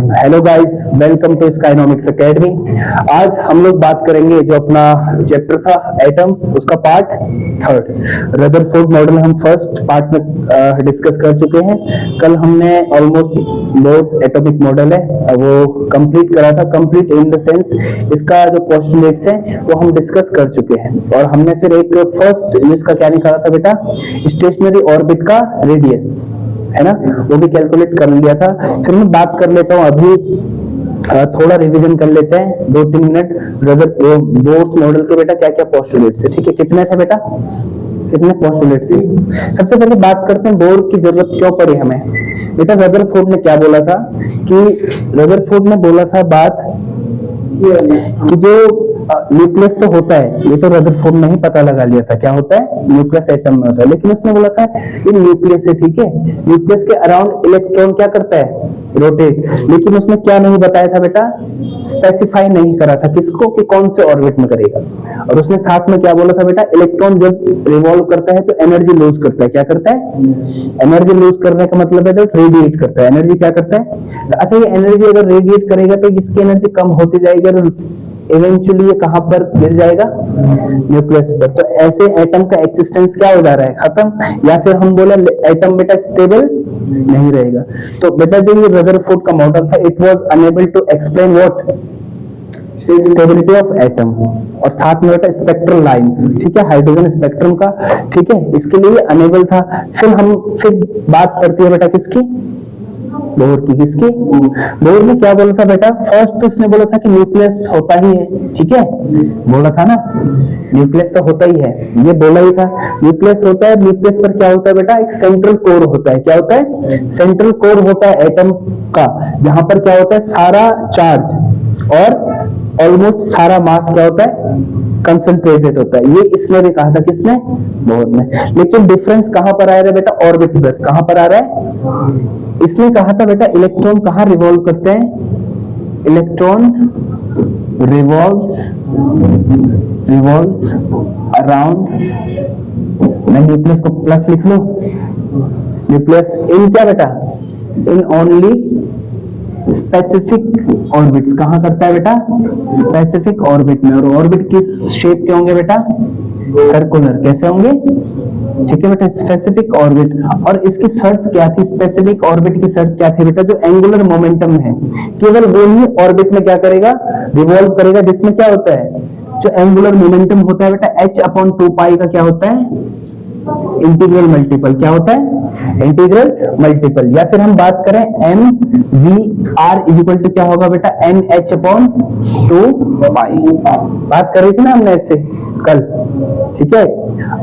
Hello guys, welcome to Skynomics academy. आज हम लोग बात करेंगे जो अपना चैप्टर था एटम्स, उसका पार्ट थर्ड। रदरफोर्ड मॉडल हम फर्स्ट पार्ट में डिस्कस कर चुके हैं। कल हमने ऑलमोस्ट बोर्स एटॉमिक मॉडल है वो कंप्लीट करा था। कंप्लीट इन द सेंस इसका जो पोस्टुलेट्स हैं वो हम डिस्कस कर चुके हैं। और हमने फिर एक फर्स्ट इसका क्या निकाला था बेटा, स्टेशनरी ऑर्बिट का रेडियस है ना, वो भी कैलकुलेट कर लिया था। फिर मैं बात कर लेता हूँ अभी, थोड़ा रिवीजन कर लेते हैं 2-3 मिनट। बोर्स मॉडल के बेटा क्या क्या पोस्टुलेट्स है, ठीक है? कितने थे बेटा, कितने पोस्टुलेट थे? सबसे पहले बात करते हैं बोर की जरूरत क्यों पड़ी हमें। बेटा रदरफोर्ड ने क्या बोला था कि रदरफोर्ड ने बोला था बात कि जो न्यूक्लियस तो होता है, ये तो रदरफोर्ड ने ही पता लगा लिया था क्या होता है, न्यूक्लियस एटम में होता है। लेकिन उसने बोला था ये न्यूक्लियस है, ठीक है, न्यूक्लियस के अराउंड इलेक्ट्रॉन क्या करता है, रोटेट। लेकिन उसने क्या नहीं बताया था बेटा, स्पेसिफाई नहीं करा था किसको कि कौन से ऑर्बिट में करेगा। और उसने साथ में क्या बोला था बेटा, इलेक्ट्रॉन जब रिवॉल्व करता है तो एनर्जी लूज करता है। क्या करता है? एनर्जी लूज करने का मतलब है रेडिएट करता है। एनर्जी क्या करता है? अच्छा, ये एनर्जी अगर रेडिएट करेगा तो इसकी एनर्जी कम होती जाएगी और इवेंचुअली ये कहां पर गिर जाएगा, न्यूक्लियस पर। तो ऐसे एटम का एक्सिस्टेंस क्या हो जा रहा है, खत्म। या फिर हम बोले एटम बेटा स्टेबल नहीं रहेगा। तो बेटा जो ये रदरफोर्ड का मॉडल था, it was enable to explain what, stability of atom. और साथ में बेटा स्पेक्ट्रल लाइंस, ठीक है, हाइड्रोजन स्पेक्ट्रम का, ठीक है, इसके लिए अनेबल था। फिर बात करती है बेटा किसकी, बोर की। किसकी? बोर ने क्या बोला था बेटा, फर्स्ट तो उसने बोला था कि न्यूक्लियस होता ही है, ठीक है, बोला था ना, न्यूक्लियस तो होता ही है, ये बोला ही था, न्यूक्लियस होता है। न्यूक्लियस पर क्या होता है बेटा, एक सेंट्रल कोर होता है। क्या होता है? सेंट्रल कोर होता है एटम का, जहां पर क्या होता है, सारा चार्ज और ऑलमोस्ट सारा मास क्या होता है, कंसंट्रेटेड होता है। ये इसने भी कहा था, किसने, बोर ने। लेकिन डिफरेंस कहां पर आ रहा है बेटा, ऑर्बिट पर। कहां पर आ रहा है? इसने कहा था बेटा इलेक्ट्रॉन कहां रिवॉल्व करते हैं, इलेक्ट्रॉन रिवॉल्व्स अराउंड, मैं न्यूक्लियस को प्लस लिख लो, न्यूक्लियस इन क्या बेटा, इन ओनली स्पेसिफिक ऑर्बिट्स। कहां करता है बेटा, स्पेसिफिक ऑर्बिट में। और ऑर्बिट किस शेप के होंगे बेटा, सर्कुलर। कैसे होंगे, ठीक है बेटा, स्पेसिफिक ऑर्बिट। और इसकी शर्त क्या थी, स्पेसिफिक ऑर्बिट की शर्त क्या थी बेटा, जो एंगुलर मोमेंटम है केवल वो ही ऑर्बिट में क्या करेगा, रिवॉल्व करेगा, जिसमें क्या होता है, जो एंगुलर मोमेंटम होता है बेटा h/2π का क्या होता है, इंटीग्रल मल्टीपल। क्या होता है, इंटीग्रल मल्टीपल। या फिर हम बात करें mvr इक्वल टू क्या होगा बेटा, nh/2π। बात कर रही थी ना हमने इससे कल, ठीक है।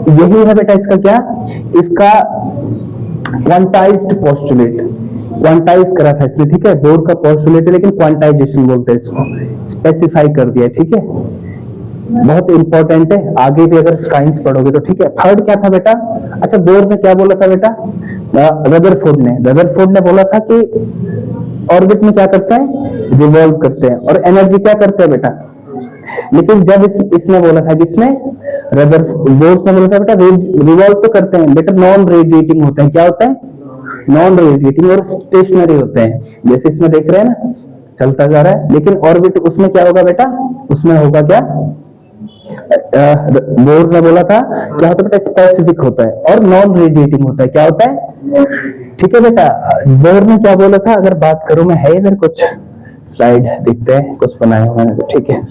यही है बेटा इसका क्या, इसका क्वांटाइज्ड पोस्टुलेट, क्वांटाइज करा था इसने, ठीक है। बोर का पोस्टुलेट है लेकिन क्वांटाइजेशन बोलते हैं इसको, स्पेसिफाई कर दिया, ठीक है। बहुत इंपॉर्टेंट है, आगे भी अगर साइंस पढ़ोगे तो, ठीक है। थर्ड क्या था बेटा, अच्छा बोर ने क्या बोला था बेटा, रदरफोर्ड ने बोला था कि ऑर्बिट में क्या करता है, रिवॉल्व करते हैं। और एनर्जी क्या करते हैं बेटा। लेकिन जब इसने बोला था, किसने, बोर ने बोला था बेटा रिवॉल्व तो करते हैं बेटा, नॉन रेडिएटिंग होते हैं। क्या होता है, नॉन रेडिएटिंग और स्टेशनरी होते हैं। जैसे इसमें देख रहे हैं ना, चलता जा रहा है। लेकिन ऑर्बिट उसमें क्या होगा बेटा, उसमें होगा क्या, बोर ने बोला था क्या होता है बेटा, स्पेसिफिक होता है और नॉन रेडिएटिंग होता है। क्या होता है, ठीक है बेटा। बोर ने क्या बोला था, अगर बात करूं मैं, है इधर कुछ स्लाइड दिखते हैं, कुछ बनाया हुआ है, ठीक है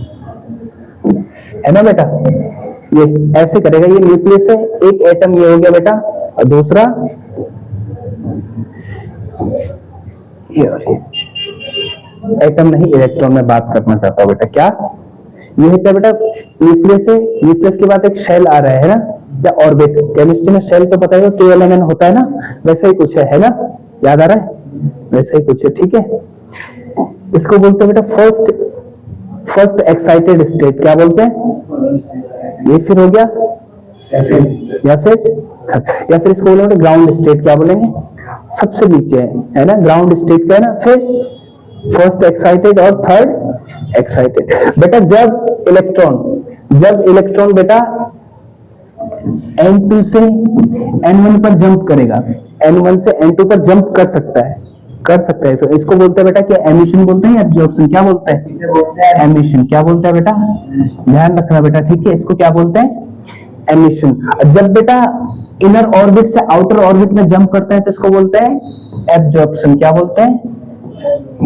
ना बेटा। ये ऐसे करेगा, ये न्यूक्लियस है, एक एटम ये हो गया बेटा, और दूसरा ये एटम नहीं, इलेक्ट्रॉन में बात करना चाहता हूं बेटा। क्या ये है क्या बेटा, न्यूक्लियस है, न्यूक्लियस के बाद एक शेल आ रहा है ना, या ऑर्बिट। केमिस्ट्री में शेल तो पता है, KLMN होता है ना, वैसे ही कुछ है ना, याद आ रहा है, वैसे ही कुछ है, ठीक है। इसको बोलते हैं बेटा फर्स्ट एक्साइटेड स्टेट। क्या बोलते हैं, ये फिर हो गया, या फिर इसको बोलेंगे ग्राउंड स्टेट। क्या बोलेंगे, सबसे नीचे है ना, ग्राउंड स्टेट का है ना। फिर फर्स्ट एक्साइटेड और थर्ड एक्साइटेड। बेटा जब इलेक्ट्रॉन बेटा N2 से N1 पर जंप करेगा, N1 से N2 पर जंप कर सकता है, कर सकते हैं। तो इसको बोलते हैं बेटा क्या, एमिशन बोलते हैं या एब्जॉर्प्शन, क्या बोलते हैं, इसे बोलते हैं एमिशन। क्या बोलते हैं बेटा, ध्यान रखना बेटा, ठीक है, इसको क्या बोलते हैं, एमिशन। जब बेटा इनर ऑर्बिट से आउटर ऑर्बिट में जंप करता है तो इसको बोलते हैं एब्जॉर्प्शन। क्या बोलते हैं,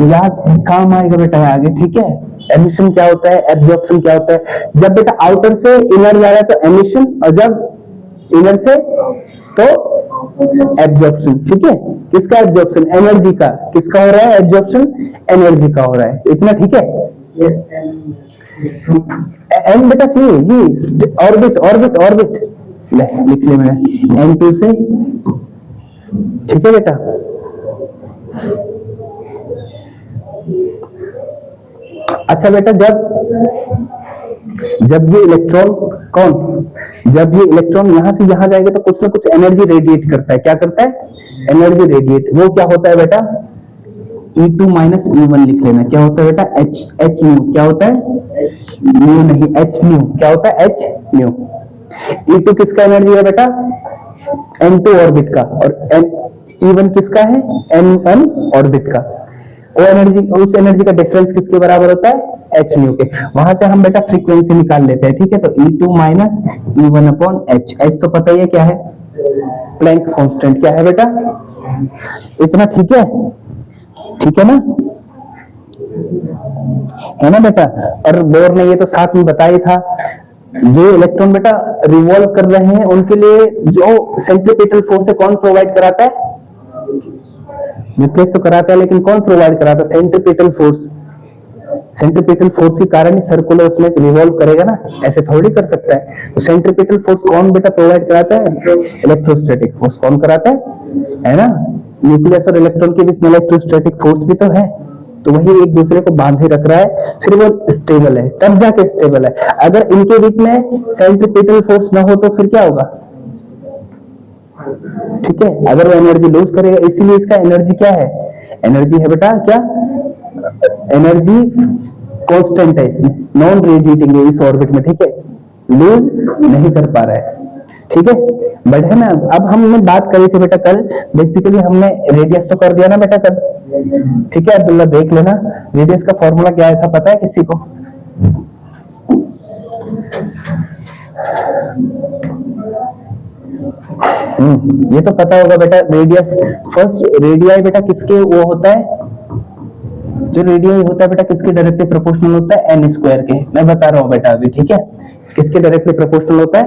याद काम आएगा बेटा आगे, ठीक है। एमिशन क्या होता है, एब्जॉर्प्शन क्या होता है। जब बेटा आउटर से इनर जा रहा है तो एमिशन, और जब इनर से तो एब्जॉर्प्शन, ठीक है। किसका एब्जॉर्प्शन, एनर्जी का। किसका हो रहा है एब्जॉर्प्शन, एनर्जी का हो रहा है, इतना ठीक है। एन बेटा सी ये ऑर्बिट ऑर्बिट ऑर्बिट लिख ले मैं, N2 से, ठीक है बेटा। अच्छा बेटा, जब ये इलेक्ट्रॉन जब ये इलेक्ट्रॉन यहां से यहां जाएगा तो कुछ ना कुछ एनर्जी रेडिएट करता है। क्या करता है, एनर्जी रेडिएट। वो क्या होता है बेटा, E2 माइनस E1 लिख लेना। क्या होता है बेटा, H न्यू। क्या होता है, न्यू नहीं, H न्यू। क्या होता है, H न्यू। E2 किसका एनर्जी है बेटा, N2 ऑर्बिट का, और E1 किसका है, N1 ऑर्बिट का। वो एनर्जी, उस एनर्जी का डिफरेंस किसके बराबर होता है, H न्यू के। वहां से हम बेटा फ्रीक्वेंसी निकाल लेते हैं, ठीक है। तो E2 minus E1 upon H। H तो पता ही है क्या है, प्लैंक कांस्टेंट। क्या है बेटा, इतना ठीक है, ठीक है ना बेटा। और बोर ने ये तो साथ में बताया था, जो इलेक्ट्रॉन बेटा रिवॉल्व कर रहे हैं उनके लिए जो सेंट्रीपिटल फोर्स है कौन प्रोवाइड कराता है, न्यूक्लियस तो कराता है, लेकिन कौन प्रोवाइड कराता है, सेंट्रीपिटल फोर्स। सेंट्रीपिटल फोर्स के कारण ही सर्कुलर उसमें रिवॉल्व करेगा ना, ऐसे थोड़ी कर सकता है। तो सेंट्रीपिटल फोर्स कौन बेटा प्रोवाइड कराता है, इलेक्ट्रोस्टैटिक फोर्स। कौन कराता है ना, न्यूक्लियस और इलेक्ट्रॉन के बीच में इलेक्ट्रोस्टैटिक फोर्स भी तो है, तो वही एक दूसरे को बांधे रख रहा है, फिर वो स्टेबल है, तब जाके स्टेबल है। अगर इनके बीच में सेंट्रीपिटल फोर्स ना हो तो फिर क्या होगा, ठीक है, अगर वो एनर्जी लूज करेगा। इसीलिए इसका एनर्जी क्या है, एनर्जी है बेटा क्या, एनर्जी कांस्टेंट है इसमें, नॉन रेडिएटिंग है इस ऑर्बिट में, ठीक है, लूज नहीं कर पा रहा है, ठीक है। बढ़े ना, अब हमने बात करी थी बेटा कल, बेसिकली हमने रेडियस तो कर दिया ना बेटा कल, ठीक है। अब्दुल्ला देख लेना, रेडियस का फॉर्मूला क्या था पता है किसी को, ये तो पता होगा बेटा। रेडियस फर्स्ट रेडियाई बेटा किसके वो होता है, जो रेडियाई होता है बेटा किसके डायरेक्टली प्रोपोर्शनल होता है, एन स्क्वायर के। मैं बता रहा हूँ बेटा अभी, ठीक है, किसके डायरेक्टली प्रोपोर्शनल होता है,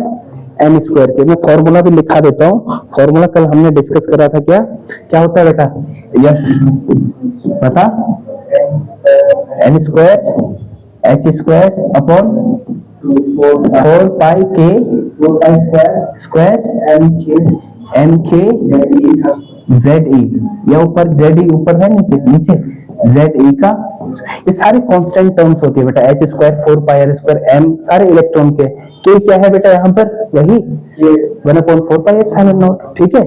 एन स्क्वायर के। मैं फॉर्मूला भी लिखा देता हूँ, फॉर्मूला कल हमने डिस्कस करा था। क्या क्या होता है बेटा, यस बता, n square h square upon 4 pi k square m k Z e, या ऊपर जेड ई ऊपर है, नीचे नीचे जेड ई का। ये सारे कांस्टेंट टर्म्स होती है बेटा, h square 4 pi r square m, सारे इलेक्ट्रॉन के क्या है बेटा यहाँ पर, वही 1/4 पाई एप्सिलॉन नॉट, ठीक है।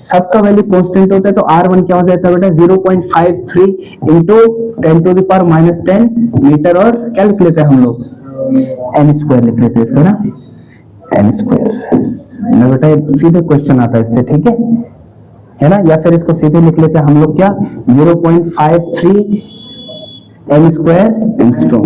सबका वैल्यू कांस्टेंट होता है, तो R1 क्या हो जाता है बेटा 0.53 इंटू 10⁻⁻10 मीटर, और क्या लिख लेते हैं हम लोग, एन स्क्वायर लिख लेते हैं इसका ना, एन स्क्वायर ना बेटा, सीधे क्वेश्चन आता है इससे, ठीक है ना। या फिर इसको सीधे लिख लेते हैं हम लोग क्या, 0.53 एन स्क्वायर एंगस्ट्रॉम,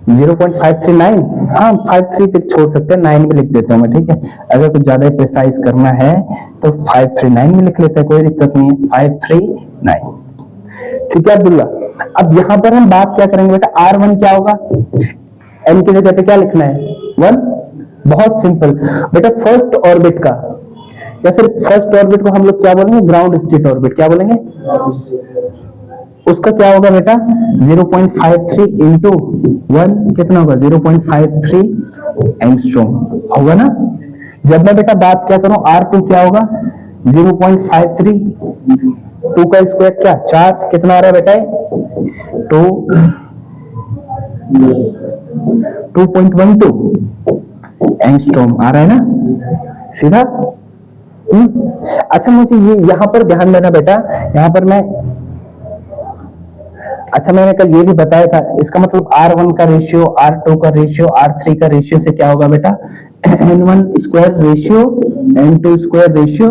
0.539, हाँ 53 पे छोड़ सकते हैं, 9 में लिख देता हूँ मैं, ठीक है। अगर कुछ ज्यादा प्रिसाइज करना है तो 539 में लिख लेते हैं, कोई दिक्कत नहीं है, 539, ठीक है अब्दुल्ला। अब यहाँ पर हम बात क्या करेंगे बेटा, R1 क्या होगा, n की जगह पे क्या लिखना है, 1। बहुत सिंपल बेटा, फर्स्ट ऑर्बिट का, या फिर फर्स्ट ऑर्बिट को हम लोग क्या बोलेंगे, ग्राउंड स्टेट ऑर्बिट, क्या बोलेंगे, उसका क्या होगा बेटा 0.53 इंटू 1 कितना होगा, 0.53 एंगस्ट्रॉम होगा ना। जब मैं बेटा बात क्या करूं, R2 क्या होगा 0.53, 2 का स्क्वायर क्या 4, कितना आ रहा है बेटा 2.12 एंगस्ट्रॉम आ रहा है ना सीधा। अच्छा मुझे ये यहाँ पर ध्यान देना बेटा, यहाँ पर मैं, अच्छा मैंने कल ये भी बताया था, इसका मतलब R1 का रेशियो, R2 का रेशियो, R3 का रेशियो से क्या होगा बेटा, N1 square ratio, N2 square ratio,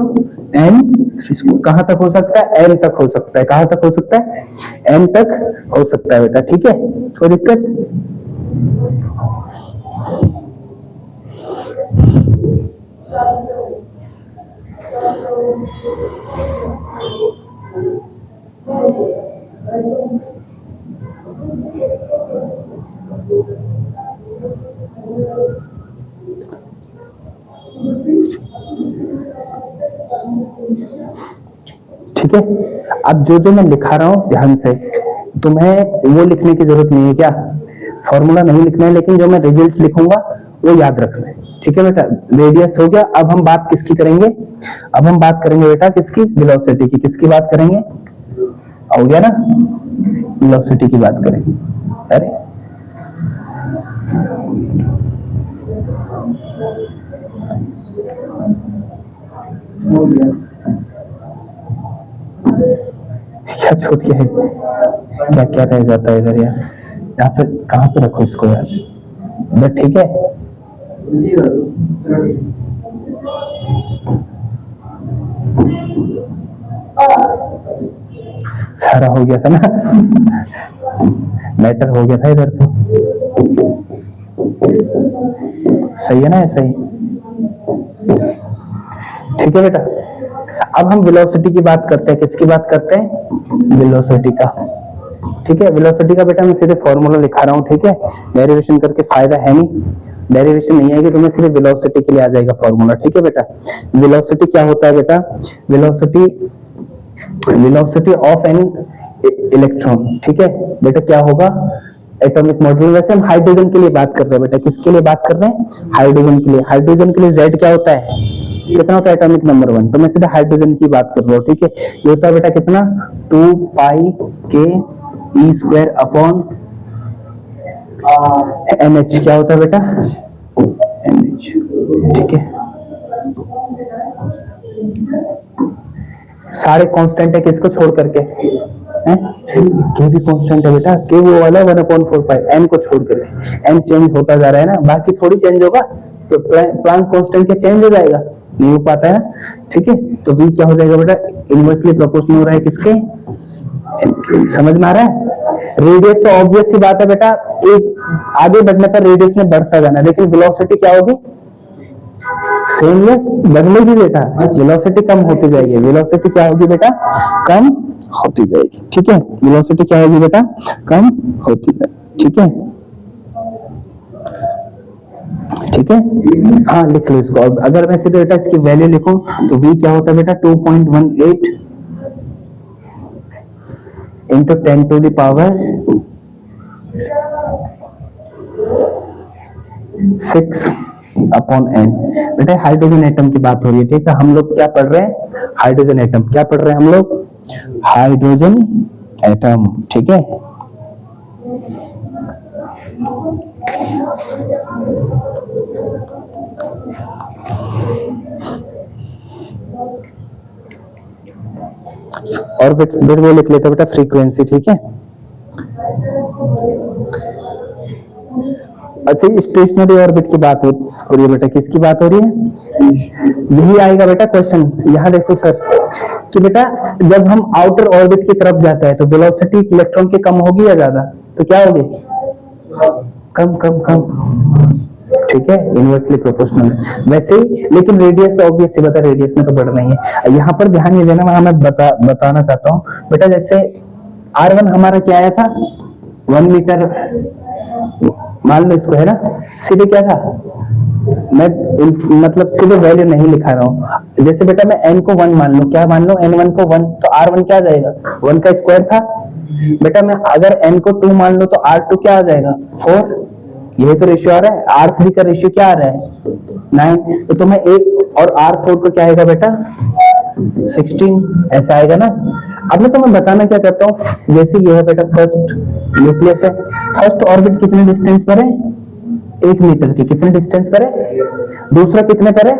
N कहां तक हो सकता है? एन तक हो सकता है। कहां तक हो सकता है? एन तक हो सकता है बेटा, ठीक है, कोई दिक्कत? ठीक है, अब जो मैं लिखा रहा हूं ध्यान से, तुम्हें वो लिखने की जरूरत नहीं है, क्या फॉर्मूला नहीं लिखना है, लेकिन जो मैं रिजल्ट लिखूंगा वो याद रखना है, ठीक है बेटा। रेडियस हो गया, अब हम बात किसकी करेंगे? अब हम बात करेंगे बेटा किसकी? वेलोसिटी की। किसकी बात करेंगे? हो गया ना, वेलोसिटी की बात करेंगे। अरे क्या छूट गया है? क्या क्या रह जाता है इधर यार? यहाँ पे कहाँ पे रखो इसको यार? बट ठीक है, सारा हो गया था ना, मैटर हो गया था इधर तो। सही है ना, ऐसा ही, ठीक है बेटा। अब हम वेलोसिटी की बात करते हैं। किसकी बात करते हैं? वेलोसिटी का, ठीक है। वेलोसिटी का बेटा मैं सीधे फॉर्मूला लिखा रहा हूं, ठीक है, डेरिवेशन करके फायदा है नहीं, डेरिवेशन नहीं आएगी तो मैं सीधे वेलोसिटी के लिए आ जाएगा फॉर्मूला, ठीक है बेटा। वेलोसिटी क्या होता है बेटा? वेलोसिटी ऑफ एन इलेक्ट्रॉन, ठीक है बेटा, क्या होगा? Atomic model. वैसे हम हाइड्रोजन के लिए बात कर रहे हैं बेटा, किसके लिए बात कर रहे हैं? हाइड्रोजन के लिए। हाइड्रोजन के लिए Z क्या होता है? कितना होता है? Atomic number 1। तो मैं सीधे हाइड्रोजन की बात कर रहा हूँ, ठीक है। ये होता है बेटा कितना? 2π(k)(E²) upon NH। क्या होता है बेटा? NH, ठीक है। सारे कांस्टेंट है किसको छोड़ करके? के भी कांस्टेंट है बेटा, के वो वाला 1/4π, n को छोड़ करके। n चेंज होता जा रहा है ना, बाकी थोड़ी चेंज होगा, तो प्लैंक कांस्टेंट क्या चेंज हो जाएगा? नहीं हो पाता है, ठीक है। तो v क्या हो जाएगा बेटा? इनवर्सली प्रोपोर्शनल हो रहा है किसके? समझ में आ रहा है? रेडियस तो ऑब्वियस सी बात है बेटा, एक आगे बढ़ने पर रेडियस में बढ़ता जाना, लेकिन वेलोसिटी क्या होगी? सेम है, बदलेगी बेटा, वेलोसिटी कम होती जाएगी। वेलोसिटी क्या होगी बेटा? कम होती जाएगी, ठीक है। वेलोसिटी क्या होगी बेटा? कम होती जाएगी, ठीक है, ठीक है। हाँ लिख लो इसको। अगर मैं सीधे बेटा इसकी वैल्यू लिखूं तो v क्या होता है बेटा? 2.18 इंटू 10⁶ अपॉन n। बेटा हाइड्रोजन एटम की बात हो रही है, ठीक है। हम लोग क्या पढ़ रहे हैं? Hydrogen atom. क्या पढ़ रहे हैं हम लोग? हाइड्रोजन एटम, ठीक है। और फिर वो लिख लेते बेटा फ्रीक्वेंसी, ठीक है। अच्छा, स्टेशनरी ऑर्बिट की बात हो रही है बेटा, किसकी बात हो रही है? यही आएगा बेटा क्वेश्चन। यहाँ देखो सर कि बेटा जब हम आउटर ऑर्बिट की तरफ जाता है तो वेलोसिटी इलेक्ट्रॉन की कम होगी या ज्यादा? तो क्या होगी? कम कम कम, ठीक है, इनवर्सली प्रोपोर्शनल है वैसे ही। लेकिन रेडियस ऑब्वियस सी बता, रेडियस में तो बढ़ना ही है। यहाँ पर ध्यान ये देना, मैं बताना चाहता हूँ बेटा, जैसे R1 हमारा क्या आया था? 1 मीटर मान लो इसको, है ना। सीधे क्या था? मैं मतलब सीधे वैल्यू नहीं लिखा रहा हूँ। जैसे बेटा मैं n को 1 मान लो, क्या मान लो? n1 को 1, तो R1 क्या आ जाएगा? 1 का स्क्वायर था बेटा। मैं अगर n को 2 मान लो तो R2 क्या आ जाएगा? 4। यही तो रेशियो आ रहा है। R3 का रेशियो क्या आ रहा है? 9। तो तुम्हें एक और R4 को क्या आएगा बेटा? 16, ऐसा आएगा ना। अब मैं तुम्हें बताना क्या चाहता हूँ, जैसे ये है बेटा फर्स्ट न्यूक्लियस है, फर्स्ट ऑर्बिट कितने डिस्टेंस पर है? 1 मीटर के। कितने डिस्टेंस पर है? दूसरा कितने पर है?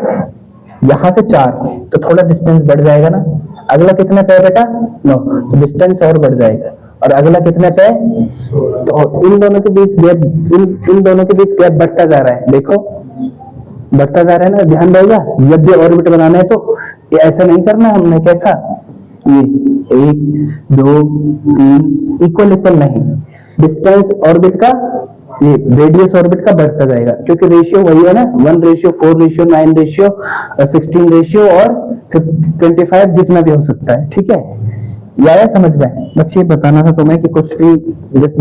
यहां से 4, तो थोड़ा डिस्टेंस बढ़ जाएगा ना। अगला कितने पे है बेटा? 9, तो डिस्टेंस और बढ़ जाएगा। और अगला कितने पे है? तो इन दोनों के बीच गैप, इन दोनों के बीच गैप बढ़ता जा रहा है, देखो बढ़ता जा रहा है ना। ध्यान रहेगा, जब भी ऑर्बिट बनाना है तो ये ऐसा नहीं करना हमने, कैसा, ये 1 2 3 इक्वल इक्वल नहीं, डिस्टेंस ऑर्बिट का, ये रेडियस ऑर्बिट का बढ़ता जाएगा, क्योंकि रेशियो वही है ना, 1:4:9:16 और 25 जितना भी हो सकता है। ठीक है, या समझ में, बस ये बताना था तुम्हें कि कुछ भी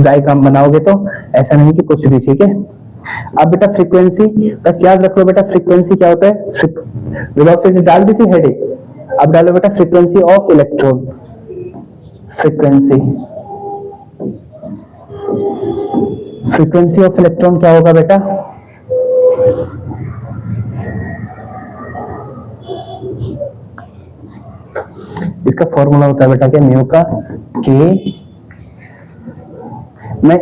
डायग्राम बनाओगे तो ऐसा नहीं कि कुछ भी। ठीक है, अब बेटा फ्रीक्वेंसी, बस याद रख लो बेटा फ्रीक्वेंसी क्या होता है, वेलोसिटी डाल दी थी हेडिंग, अब डालो बेटा frequency of electron. Frequency of electron क्या होगा बेटा, इसका फॉर्मूला होता है बेटा क्या, म्यू का के, मैं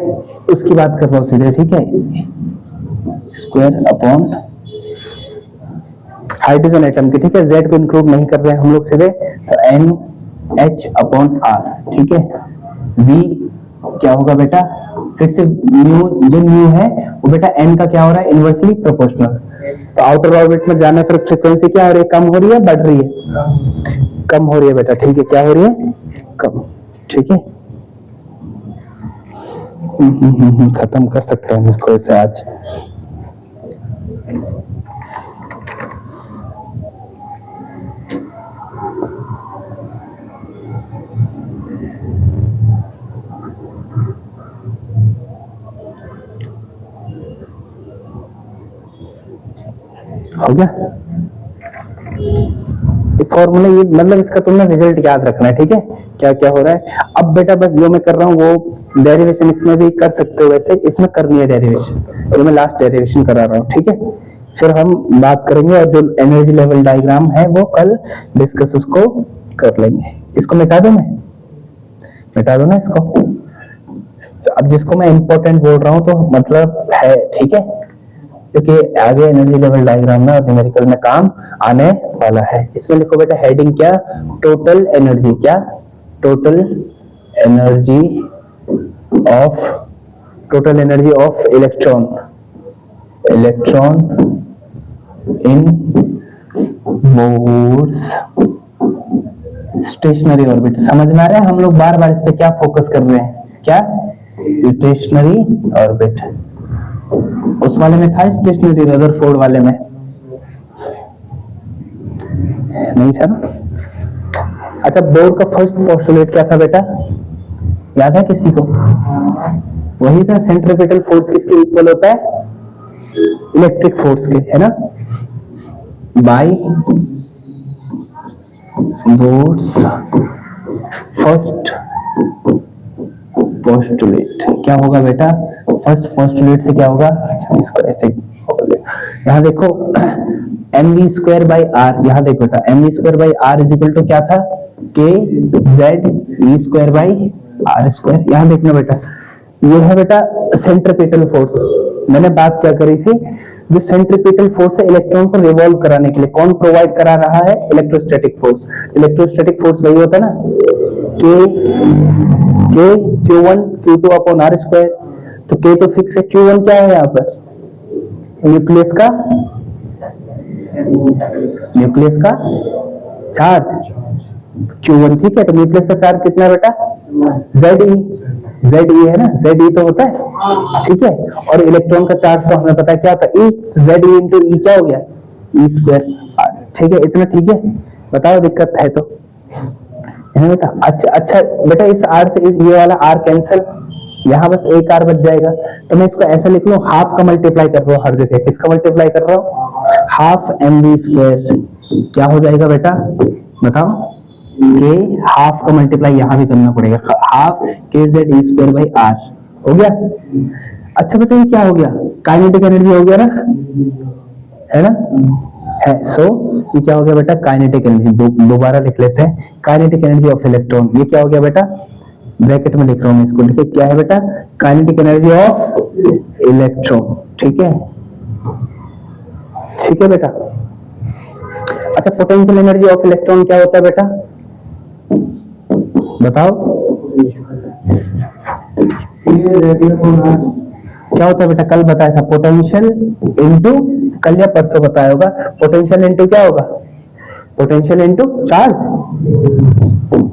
उसकी बात कर रहा हूं सीधे। ठीक है, स्क्वायर अपॉन हाइड्रोजन एटम की। ठीक है, जेड को इंक्लूड नहीं कर रहे हैं हम लोग सीधे, तो एन एच अपॉन आर। ठीक है, वी क्या होगा बेटा, फिर से म्यू, जो म्यू है वो बेटा एन का क्या हो रहा है, इनवर्सली प्रोपोर्शनल। तो आउटर ऑर्बिट में जाने पर फ्रीक्वेंसी क्या हो रही है, कम हो रही है, बढ़ रही है, कम हो रही है बेटा। ठीक है, क्या हो रही है, कम। ठीक है, खत्म कर सकते हैं इसको ऐसे आज। हो गया फॉर्मूला, ये मतलब इसका तुमने रिजल्ट याद रखना है। ठीक है, क्या क्या हो रहा है। अब बेटा बस जो मैं कर रहा हूँ वो डेरिवेशन इसमें भी कर सकते हो, वैसे इसमें करनी है डेरिवेशन, तो मैं लास्ट डेरिवेशन करा रहा हूँ। ठीक है, फिर हम बात करेंगे और जो एनर्जी लेवल डायग्राम है वो कल डिस्कस उसको कर लेंगे। इसको मिटा दो, मैं मिटा दो ना इसको। अब जिसको मैं इंपॉर्टेंट बोल रहा हूँ तो मतलब है, ठीक है, क्योंकि आगे एनर्जी लेवल डायग्राम में और न्यूमेरिकल में काम आने वाला है। इसमें लिखो बेटा हेडिंग क्या, टोटल एनर्जी, क्या, total energy of electron in boards stationery orbit. समझ में आ रहा है, हम लोग बार बार इस पे क्या फोकस कर रहे हैं, क्या, स्टेशनरी ऑर्बिट। उस वाले में था स्टेशनरी, रदरफोर्ड वाले में नहीं था ना। अच्छा, बोर का फर्स्ट पोस्टुलेट क्या था बेटा, याद है किसी को, वही था, सेंट्रीपिटल फोर्स किसके इक्वल होता है, इलेक्ट्रिक फोर्स के, है ना, बाय बोर्स फर्स्ट पोस्टुलेट। क्या होगा बेटा, फर्स्ट पोस्टुलेट से क्या होगा, अच्छा इसको ऐसे, यहाँ देखो mv²/r, यहाँ देखो बेटा mv²/r इज इक्वल टू क्या था, k z(v²/r²). यहाँ देखना बेटा, ये है बेटा सेंट्रीपिटल फोर्स। मैंने बात क्या करी थी, जो सेंट्रीपिटल फोर्स है इलेक्ट्रॉन को रिवॉल्व कराने के लिए कौन प्रोवाइड करा रहा है, इलेक्ट्रोस्टैटिक फोर्स। इलेक्ट्रोस्टैटिक फोर्स वही होता है ना, k q1 q2 upon r²। तो k तो फिक्स है, q1 क्या है यहाँ पर, न्यूक्लियस का चार्ज q1। ठीक है, तो न्यूक्लियस का चार्ज कितना है बेटा, Ze है ना, Ze तो होता है। ठीक है, और इलेक्ट्रॉन का चार्ज तो हमें पता है क्या होता है, E, तो Ze इंटू E क्या हो गया, E²। ठीक है, इतना ठीक है, बताओ दिक्कत है तो, है बेटा। अच्छा बेटा, इस r से इस ये वाला r कैंसिल, यहाँ बस एक r बच जाएगा, तो मैं इसको ऐसा लिख लूं, हाफ का मल्टीप्लाई कर रहा हूँ हर जगह, किसका मल्टीप्लाई कर रहा हूँ, हाफ mv²। क्या हो जाएगा बेटा, बताओ, के हाफ का मल्टीप्लाई यहाँ भी करना पड़ेगा, हाफ kz(e²/r) हो गया। अच्छा बेटा, ये क्या हो गया, काइनेटिक एनर्जी हो गया ना, है ना, है। सो ये क्या हो गया बेटा, काइनेटिक एनर्जी। दोबारा लिख लेते हैं, काइनेटिक एनर्जी ऑफ इलेक्ट्रॉन। ये क्या हो गया बेटा, ब्रैकेट में लिख रहा हूं इसको, लिखे क्या है बेटा, काइनेटिक एनर्जी ऑफ इलेक्ट्रॉन। ठीक है, ठीक है बेटा। अच्छा, पोटेंशियल एनर्जी ऑफ इलेक्ट्रॉन क्या होता है बेटा, बताओ, क्या होता है बेटा, कल बताया था, पोटेंशियल इनटू, कल या परसों बताया होगा, पोटेंशियल इनटू क्या होगा, पोटेंशियल इनटू चार्ज,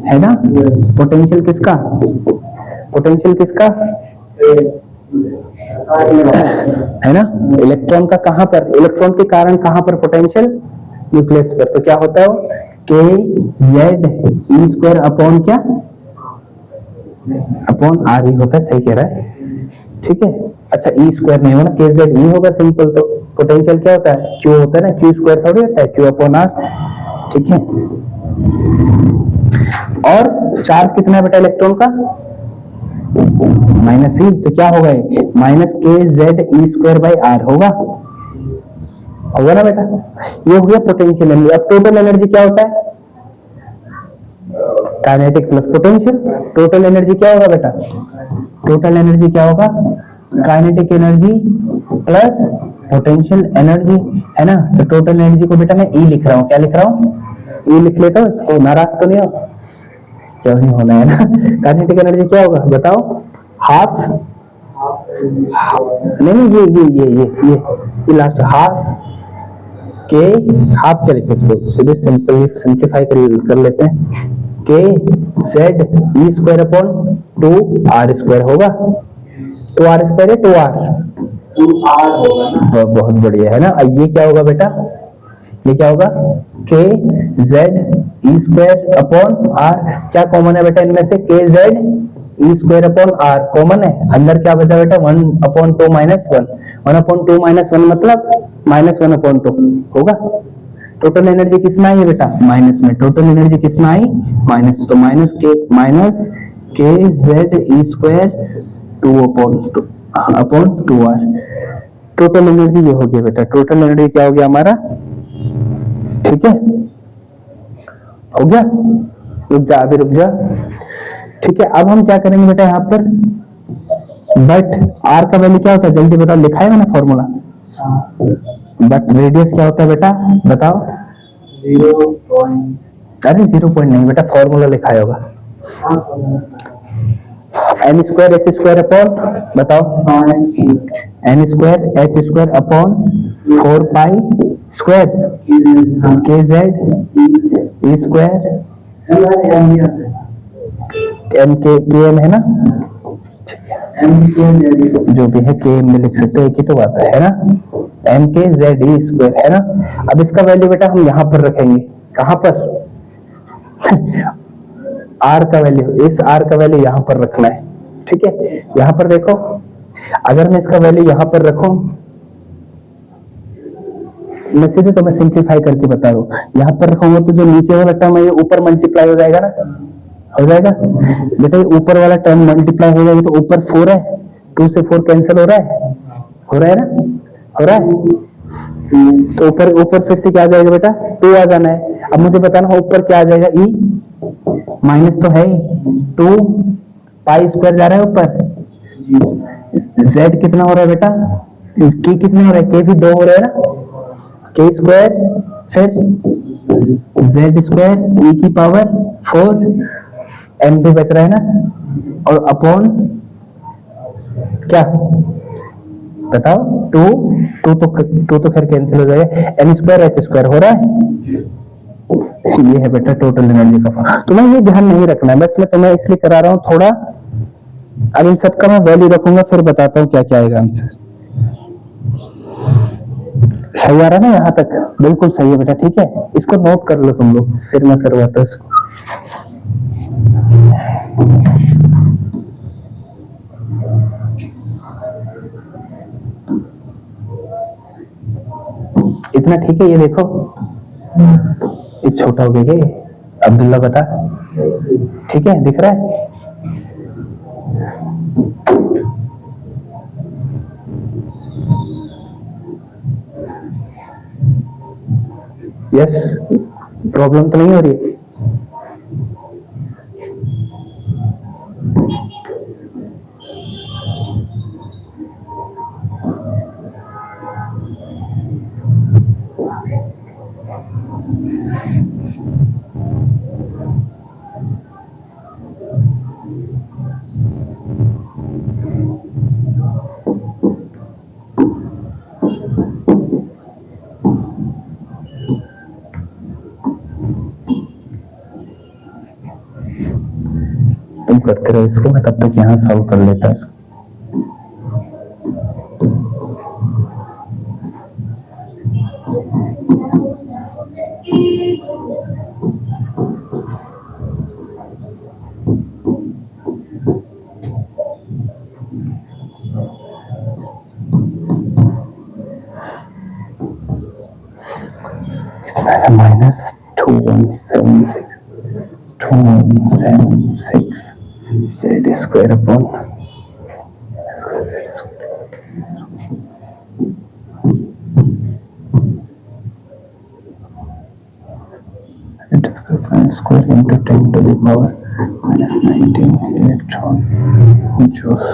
है ना? पोटेंशियल किसका? पोटेंशियल किसका है ना? इलेक्ट्रॉन का कहां पर, इलेक्ट्रॉन के कारण कहां पर पोटेंशियल? न्यूक्लियस पर। तो क्या होता है के जेड ई स्क्वायर अपॉन क्या, अपॉन आर ही होता है, सही कह रहा है, ठीक है। अच्छा ई स्क्वायर नहीं होगा, के जेड ई होगा सिंपल। तो पोटेंशियल क्या होता है? क्यू होता है ना, क्यू स्क्वायर थोड़ी होता है, क्यू अपॉन आर, ठीक है। और चार्ज कितना है बेटा इलेक्ट्रॉन का? Minus c. तो क्या होगा ये? Minus k Z e square by r होगा, होगा ना बेटा? ये हो गया पोटेंशियल एनर्जी। अब टोटल एनर्जी क्या होता है? Kinetic plus potential. Total energy क्या होगा बेटा? टोटल एनर्जी क्या होगा? Kinetic energy plus potential energy, है ना? तो टोटल एनर्जी को बेटा मैं ई लिख रहा हूँ। क्या लिख रहा हूँ? ई लिख लेता हूँ। इसको नाराज तो नहीं हो? क्यों ही होना है ना। काइनेटिक एनर्जी क्या होगा बताओ? हाफ, नहीं ये लास्ट हाफ के, हाफ क्या लिखे इसको? सीधे सिंप्लीफाई कर लेते हैं। K Z e square upon 2 r square होगा। 2 आर स्क्वायर है 2 आर होगा ना? बहुत बढ़िया, है ना? ये क्या होगा बेटा? ये क्या होगा? K Z e square upon r. क्या कॉमन है बेटा इनमें से? K Z e square upon r common है। अंदर क्या बचा बेटा? 1/2 माइनस 1। 1/2 माइनस 1 मतलब -1/2 होगा। टोटल एनर्जी किसमें आई है बेटा? माइनस में। टोटल एनर्जी किसमें आई? माइनस। तो minus k Z e square 2/2 total energy ये हो गया बेटा। टोटल एनर्जी क्या हो गया हमारा? ठीक है, हो गया। रुक जा, अभी रुक जा। ठीक है, अब हम क्या करेंगे बेटा यहाँ पर? बट आर का वैल्यू क्या होता है? जल्दी बताओ, लिखा है मैंने फॉर्मूला। बट रेडियस क्या होता है बेटा? बताओ। 0 पॉइंट, अरे 0 पॉइंट नहीं बेटा, फॉर्मूला लिखा होगा। N square h square upon, बताओ, n square h square upon 4 pi square k Z e square m k m है ना, जो भी है के एम में लिख सकते हैं, एक ही तो बात है ना? M k Z e square, है ना? अब इसका वैल्यू बेटा हम यहां पर रखेंगे। कहां पर? आर का वैल्यू, इस आर का वैल्यू यहां पर रखना है, ठीक है। यहां पर देखो, अगर मैं इसका वैल्यू यहां पर रखूं, मैं सीधे तो मैं सिंप्लीफाई करके बता रहा हूं, यहां पर रखूंगा तो जो नीचे वाला टर्म है ये ऊपर मल्टीप्लाई हो जाएगा ना, हो जाएगा बेटा। ये ऊपर वाला टर्म मल्टीप्लाई हो जाएगा तो ऊपर 4 है, 2 से 4 कैंसिल हो रहा है, हो रहा है ना, हो रहा है। तो ऊपर ऊपर फिर से क्या आ जाएगा बेटा? 2 आ जाना है। अब मुझे बताना ऊपर क्या आ जाएगा? ई माइनस तो है ही, 2 पाई स्क्वायर जा रहा है ऊपर। जेड कितना हो रहा है बेटा? के कितना हो रहा है? के भी 2 हो रहा है ना, के स्क्वायर फिर जेड स्क्वायर ई की पावर 4, एम भी बच रहा है ना, और अपॉन क्या बताओ? 2 तो खैर कैंसिल हो जाएगा, एन स्क्वायर एच स्क्वायर हो रहा है। ये है बेटा टोटल एनर्जी का फॉर्मूला। तुम्हें ये ध्यान नहीं रखना है, बस मैं तुम्हें इसलिए करा रहा हूं थोड़ा। अब इन सबका मैं वैल्यू रखूंगा, फिर बताता हूँ क्या क्या आएगा आंसर। सही आ रहा है ना यहाँ तक? बिल्कुल सही है बेटा, ठीक है। इसको नोट कर लो तुम लोग, फिर मैं करवाता हूँ इसको। इतना ठीक है? ये देखो, ये छोटा हो गया, ये अब्दुल्ला बता, ठीक है, दिख रहा है? यस, प्रॉब्लम तो नहीं हो रही है? करते रहो इसको, मैं तब तक यहाँ सॉल्व कर लेता हूँ इसको। -2176 z square upon square z square square into 10 to the power -19 electron joule.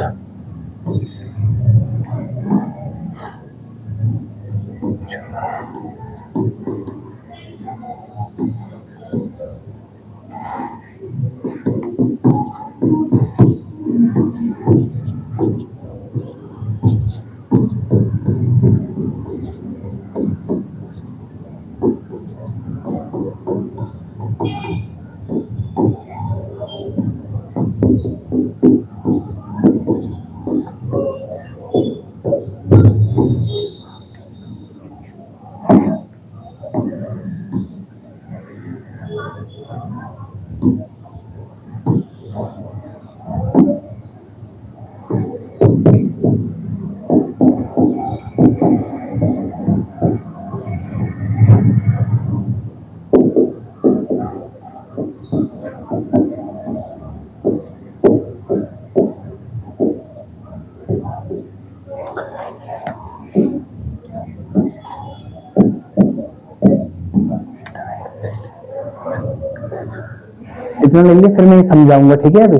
इतना लिख लिया, फिर मैं समझाऊंगा, ठीक है। अभी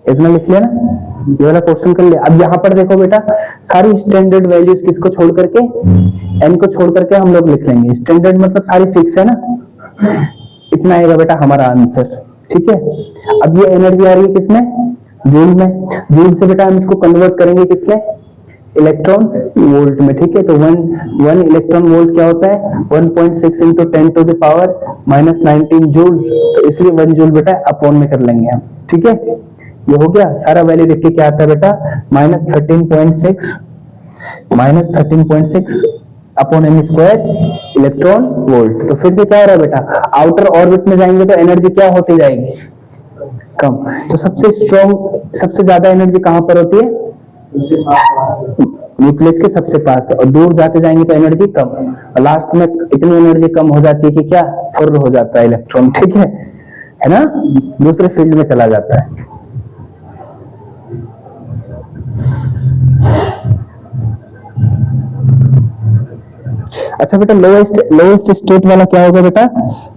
इतना लिख लिया ना, ये वाला क्वेश्चन कर लिया। अब यहाँ पर देखो बेटा, सारी स्टैंडर्ड वैल्यूज किसको छोड़ करके, n को छोड़ करके हम लोग लिख लेंगे। स्टैंडर्ड मतलब सारी फिक्स है ना, इतना आएगा बेटा हमारा आंसर, ठीक है। अब ये एनर्जी आ रही है किसमें, जूल में। जूल से बेटा हम इसको कन्वर्ट करेंगे किसमें, इलेक्ट्रॉन वोल्ट में, ठीक है। तो वन इलेक्ट्रॉन वोल्ट क्या होता है, 1.6 into 10 to the power -19 joule. तो इसलिए 1 जूल बेटा अपॉन में कर लेंगे हम, ठीक है। ये हो गया सारा वैल्यू लिख के, क्या आता है बेटा -13.6 upon m square electron volt. तो फिर से क्या हो रहा है बेटा, आउटर ऑर्बिट में जाएंगे तो एनर्जी क्या होती जाएगी, कम। तो सबसे स्ट्रॉन्ग, सबसे ज्यादा एनर्जी कहां पर होती है, न्यूक्लियस के सबसे पास, और दूर जाते जाएंगे तो एनर्जी कम, और लास्ट में इतनी एनर्जी कम हो जाती है कि क्या, फुर्र हो जाता है इलेक्ट्रॉन, ठीक है ना, दूसरे फील्ड में चला जाता है। अच्छा बेटा, लोएस्ट स्टेट वाला क्या होगा बेटा,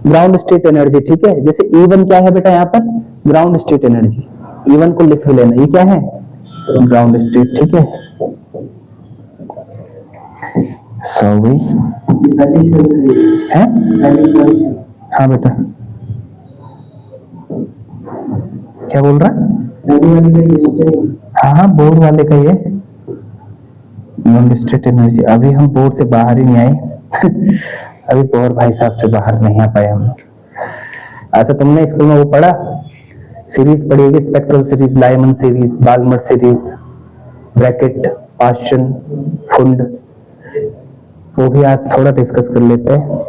ग्राउंड स्टेट एनर्जी, ठीक है। जैसे E1 क्या है बेटा, यहाँ पर ग्राउंड स्टेट एनर्जी, E1 को लिख भी लेना, ये क्या है, ग्राउंड स्टेट, ठीक है। सॉरी है, हाँ बेटा, क्या बोल रहा, हाँ बोर वाले का ये ग्राउंड स्टेट एनर्जी। अभी हम बोर से बाहर ही नहीं आए अभी बोर भाई साहब से बाहर नहीं आ पाए हम। अच्छा, तुमने स्कूल में वो पढ़ा, सीरीज पढ़ी होगी, spectral series, Lyman series, Balmer series, Brackett, Paschen, Pfund, वो भी आज थोड़ा डिस्कस कर लेते हैं।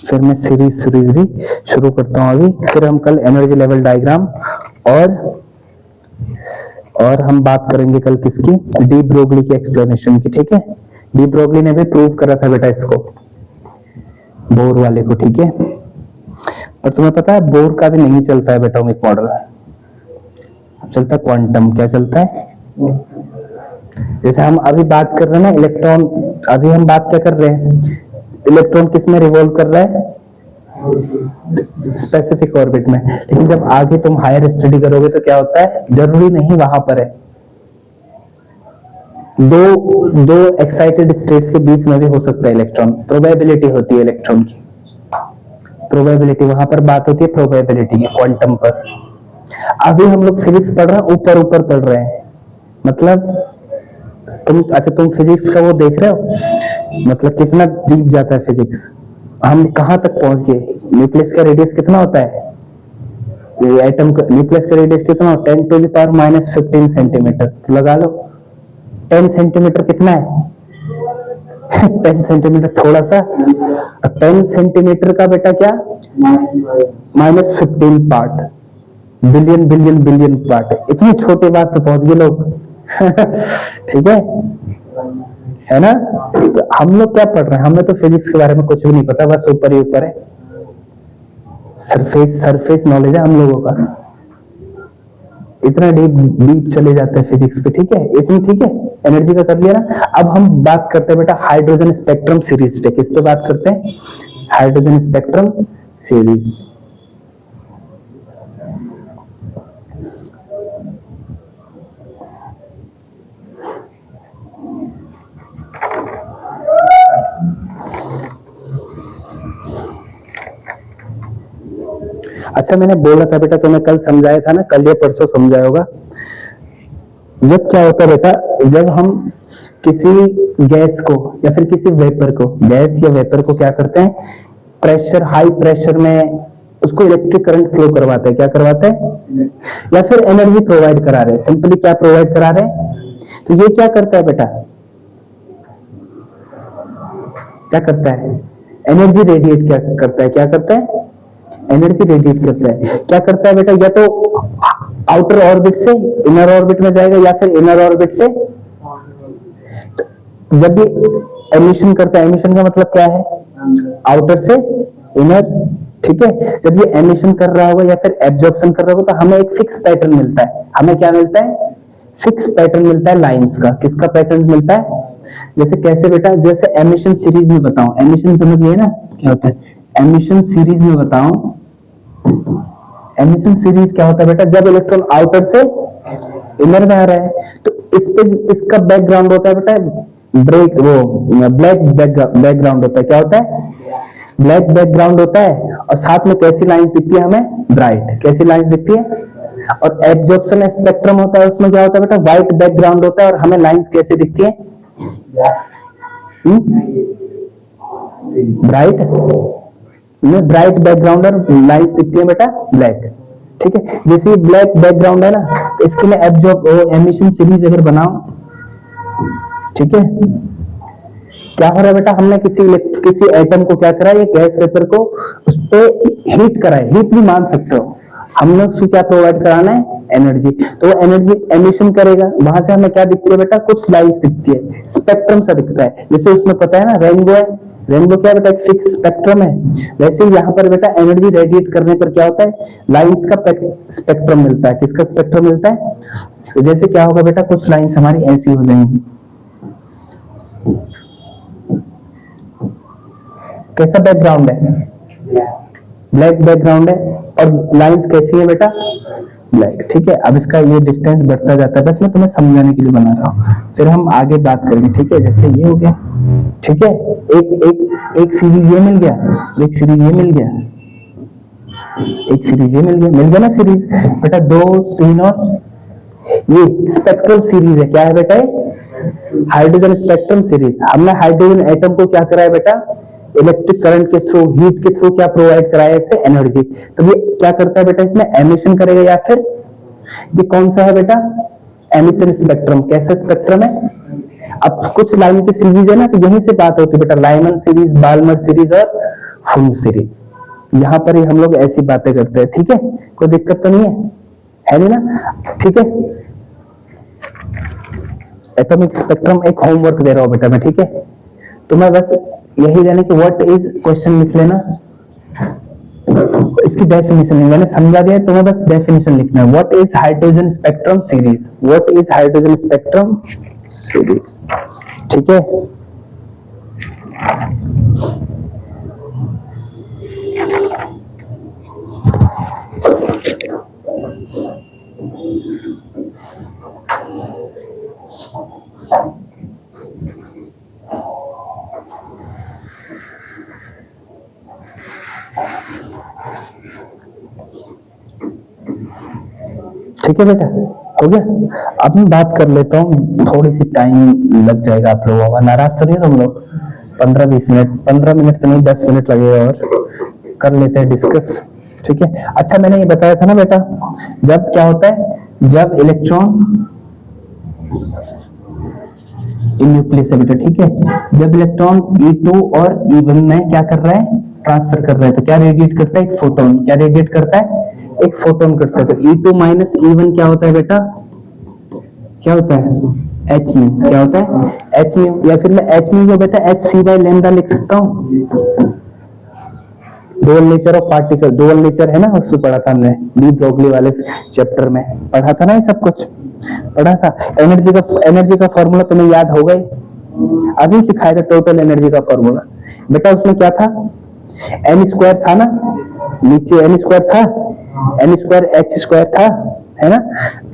फिर मैं सीरीज भी शुरू करता हूं अभी। फिर हम कल एनर्जी लेवल डायग्राम और हम बात करेंगे कल किसकी, डी ब्रोगली की एक्सप्लेनेशन की, ठीक है। डी ब्रोगली ने भी प्रूव करा था बेटा इसको, बोर वाले को, ठीक है। और तुम्हें पता है बोर का भी नहीं चलता है बेटा एटॉमिक मॉडल, चलता है क्वांटम। क्या चलता है, जैसे हम अभी बात कर रहे हैं ना इलेक्ट्रॉन, अभी हम बात क्या कर रहे हैं, इलेक्ट्रॉन किस में रिवॉल्व कर रहा है, स्पेसिफिक ऑर्बिट में। लेकिन जब आगे तुम हायर स्टडी करोगे तो क्या होता है, जरूरी नहीं वहां पर है, दो दो एक्साइटेड स्टेट्स के बीच में भी हो सकता है इलेक्ट्रॉन, प्रोबेबिलिटी होती है इलेक्ट्रॉन की, प्रोबेबिलिटी, वहां पर बात होती है प्रोबेबिलिटी की, क्वांटम पर। अभी हम लोग फिजिक्स पढ़ रहे हैं, ऊपर ऊपर पढ़ रहे हैं, मतलब तुम फिजिक्स का वो देख रहे हो, मतलब कितना डीप जाता है फिजिक्स, हम कहां तक पहुंच गए। न्यूक्लियस का रेडियस कितना होता है, एटम का न्यूक्लियस का रेडियस कितना, 10⁻⁻15 सेंटीमीटर, तो लगा लो 10 सेंटीमीटर कितना है 10 सेंटीमीटर थोड़ा सा, 10 सेंटीमीटर का बेटा क्या, -15 part, billion billion billion part, इतनी छोटी बात पे पहुंच गए लोग ठीक है ना। तो हम लोग क्या पढ़ रहे हैं, हमें तो फिजिक्स के बारे में कुछ भी नहीं पता, बस ऊपर ही ऊपर है, सरफेस नॉलेज है हम लोगों का, इतना डीप डीप चले जाते हैं फिजिक्स पे, ठीक है, इतनी ठीक है। एनर्जी का कर लिया ना। अब हम बात करते हैं बेटा हाइड्रोजन स्पेक्ट्रम सीरीज पे, किस पे बात करते हैं, हाइड्रोजन स्पेक्ट्रम सीरीज। अच्छा मैंने बोला था बेटा, तुम्हें कल समझाया था ना, कल या परसों समझाया होगा, जब क्या होता है बेटा, जब हम किसी गैस को या फिर किसी वेपर को, गैस या वेपर को क्या करते हैं, प्रेशर, हाई प्रेशर में उसको इलेक्ट्रिक करंट फ्लो करवाते हैं, क्या करवाते हैं, या फिर एनर्जी प्रोवाइड करा रहे हैं, सिंपली क्या प्रोवाइड करा रहे हैं, तो ये क्या करता है बेटा, क्या करता है, एनर्जी रेडिएट क्या करता है, क्या करता है, एनर्जी रेडिएट करता है, क्या करता है बेटा, या तो आउटर ऑर्बिट से इनर ऑर्बिट में जाएगा या फिर इनर ऑर्बिट से, तो जब भी एमिशन करता है, एमिशन का मतलब क्या है, आउटर से इनर, ठीक है, जब ये एमिशन कर रहा होगा या फिर एब्जॉर्प्शन कर रहा होगा तो हमें एक फिक्स पैटर्न मिलता है, हमें क्या मिलता है, फिक्स पैटर्न मिलता है लाइंस का, किसका पैटर्न मिलता है, जैसे कैसे बेटा, जैसे एमिशन सीरीज में बताऊं, एमिशन समझ गए ना क्या होता है, एमिशन सीरीज में बताऊं, एमिशन सीरीज क्या होता है बेटा, जब इलेक्ट्रॉन आउटर से इनर में आ रहा है तो इस पे इसका बैकग्राउंड होता है बेटा ब्रेक, वो ब्लैक बैकग्राउंड होता है, क्या होता है, ब्लैक बैकग्राउंड होता है, और साथ में कैसी लाइंस दिखती है हमें, ब्राइट, कैसी लाइंस दिखती है, और एब्जॉर्प्शन स्पेक्ट्रम होता है, उसमें क्या होता है बेटा, व्हाइट बैकग्राउंड होता है, और हमें लाइंस कैसे दिखती है, ब्राइट में ब्राइट बैकग्राउंड और लाइंस दिखती है बेटा ब्लैक, ठीक है। जैसे ब्लैक बैकग्राउंड है ना, तो इसके लिए एब्जॉर्ब एमिशन सीरीज अगर बनाओ, ठीक है, क्या हो रहा है बेटा, हमने किसी एटम को क्या करा, ये गैस वेपर को उस पे हीट करा है, हीट भी मान सकते हो, हमने उसको क्या प्रोवाइड कराना है, एनर्जी, तो वो एनर्जी एमिशन करेगा, वहां से हमें क्या दिखती है बेटा, कुछ लाइंस दिखती है, स्पेक्ट्रम सा दिखता है, जैसे उसमें पता है ना रेनबो है, रेनबो क्या बेटा, एक फिक्स स्पेक्ट्रम है, वैसे ही यहाँ पर बेटा एनर्जी रेडिएट करने पर क्या होता है, लाइंस का स्पेक्ट्रम मिलता है, किसका स्पेक्ट्रम मिलता है, जैसे क्या होगा बेटा, कुछ लाइंस हमारी ऐसी हो जाएंगी, कैसा बैकग्राउंड है, ब्लैक बैकग्राउंड है, और लाइंस कैसी है बेटा, ब्लैक, ठीक है। अब इसका ये डिस्टेंस बढ़ता जाता है, बस मैं तुम्हें समझाने के लिए बना रहा हूँ, फिर हम आगे बात करेंगे, ठीक है। जैसे ये हो गया, ठीक है, एक सीरीज ये मिल गया, एक सीरीज ये मिल गया, एक सीरीज ये मिल गया ना सीरीज बेटा, 2 3 और ये स्पेक्ट्रल सीरीज है, क्या है बेटा, हाइड्रोजन स्पेक्ट्रम सीरीज। हमने हाइड्रोजन एटम को क्या करा है बेटा, इलेक्ट्रिक करंट के थ्रू, हीट के थ्रू क्या प्रोवाइड कराया है इसे, एनर्जी। तो ये क्या करता है बेटा, इसमें एमिशन करेगा, या फिर ये कौन सा है बेटा, एमिशन स्पेक्ट्रम, कैसा स्पेक्ट्रम है। अब कुछ लाइन की सीरीज है ना, तो यहीं से बात होती है बेटा, लाइमन सीरीज, बाल्मर सीरीज और फुल सीरीज, यहाँ पर ही हम लोग ऐसी बातें करते हैं, ठीक है, कोई दिक्कत तो नहीं है नहीं ना, ठीक है। एटॉमिक स्पेक्ट्रम एक होमवर्क दे रहा हूं बेटा मैं, ठीक है, तो मैं बस यही जाने कि व्हाट इज, क्वेश्चन लिख लेना, इसकी डेफिनेशन मैंने समझा दिया, तुम्हें बस डेफिनेशन लिखना है, what is hydrogen spectrum series, what is hydrogen spectrum series, ठीक है। ठीक है बेटा, हो गया। अब मैं बात कर लेता हूँ, थोड़ी सी टाइम लग जाएगा आप लोगों का, नाराज तो नहीं तुम लोग? 15-20 मिनट, 15 मिनट तो नहीं, 10 मिनट लगेगा और कर लेते हैं डिस्कस। ठीक है, अच्छा मैंने ये बताया था ना बेटा, जब क्या होता है, जब इलेक्ट्रॉन न्यूक्लियस है बेटा, ठीक है, जब इलेक्ट्रॉन E2 और E1 में क्या कर रहा है, ट्रांसफर कर रहा है, तो क्या रेडिएट करता है, एक फोटोन। क्या रेडिएट करता है, एक फोटोन करता है। तो E2 माइनस E1 क्या होता है बेटा, क्या होता है, H म्यू। क्या होता है, H म्यू, या फिर मैं H म्यू को बेटा Hc बाय लैम्डा लिख सकता हूँ। Dual nature of particle, dual nature है ना, उसमें पढ़ा था हमने, डी ब्रोगली वाले चैप्टर में पढ़ा था ना, ये सब कुछ पढ़ा था। एनर्जी का फॉर्मूला तुम्हें याद होगा ही, अभी दिखाया था टोटल एनर्जी का फॉर्मूला बेटा। उसमें क्या था, एन स्क्वायर था ना, नीचे एन स्क्वायर था, एन स्क्वायर एच स्क्वायर था, है ना।